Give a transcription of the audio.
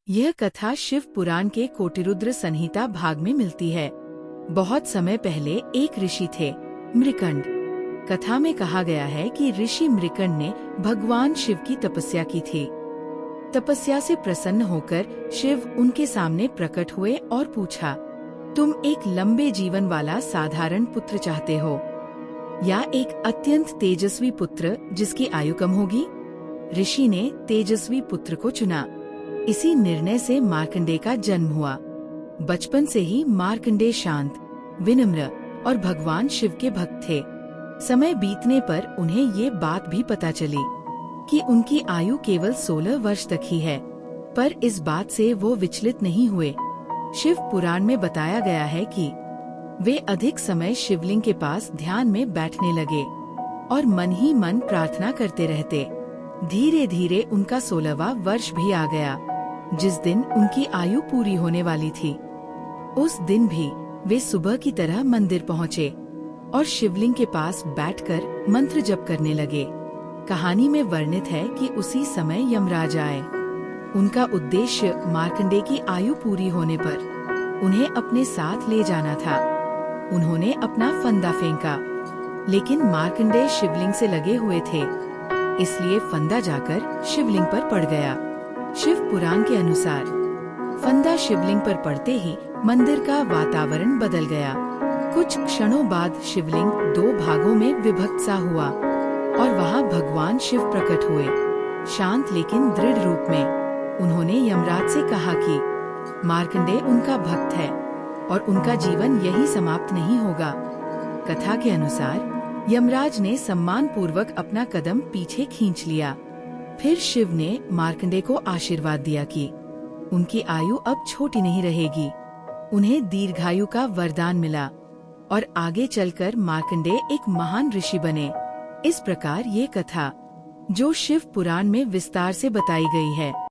यह कथा शिव पुराण के कोटिरुद्र संहिता भाग में मिलती है। बहुत समय पहले एक ऋषि थे, मृकंड। कथा में कहा गया है कि ऋषि मृकंड ने भगवान शिव की तपस्या की थी। तपस्या से प्रसन्न होकर शिव उनके सामने प्रकट हुए और पूछा, तुम एक लंबे जीवन वाला साधारण पुत्र चाहते हो या एक अत्यंत तेजस्वी पुत्र जिसकी आयु कम होगी? ऋषि ने तेजस्वी पुत्र को चुना। इसी निर्णय से मार्कंडेय का जन्म हुआ। बचपन से ही मार्कंडेय शांत, विनम्र और भगवान शिव के भक्त थे। समय बीतने पर उन्हें ये बात भी पता चली कि उनकी आयु केवल 16 वर्ष तक ही है, पर इस बात से वो विचलित नहीं हुए। शिव पुराण में बताया गया है कि वे अधिक समय शिवलिंग के पास ध्यान में बैठने लगे और मन ही मन प्रार्थना करते रहते। धीरे धीरे उनका 16वां वर्ष भी आ गया, जिस दिन उनकी आयु पूरी होने वाली थी। उस दिन भी वे सुबह की तरह मंदिर पहुँचे और शिवलिंग के पास बैठकर मंत्र जप करने लगे। कहानी में वर्णित है कि उसी समय यमराज आए। उनका उद्देश्य मार्कंडेय की आयु पूरी होने पर उन्हें अपने साथ ले जाना था। उन्होंने अपना फंदा फेंका, लेकिन मार्कंडेय शिवलिंग से लगे हुए थे, इसलिए फंदा जाकर शिवलिंग पर पड़ गया। शिव पुराण के अनुसार फंदा शिवलिंग पर पड़ते ही मंदिर का वातावरण बदल गया। कुछ क्षणों बाद शिवलिंग 2 भागों में विभक्त सा हुआ और वहाँ भगवान शिव प्रकट हुए, शांत लेकिन दृढ़ रूप में। उन्होंने यमराज से कहा कि मार्कंडेय उनका भक्त है और उनका जीवन यही समाप्त नहीं होगा। कथा के अनुसार यमराज ने सम्मान पूर्वक अपना कदम पीछे खींच लिया। फिर शिव ने मार्कंडेय को आशीर्वाद दिया कि उनकी आयु अब छोटी नहीं रहेगी। उन्हें दीर्घायु का वरदान मिला और आगे चलकर मार्कंडेय एक महान ऋषि बने। इस प्रकार ये कथा, जो शिव पुराण में विस्तार से बताई गई है,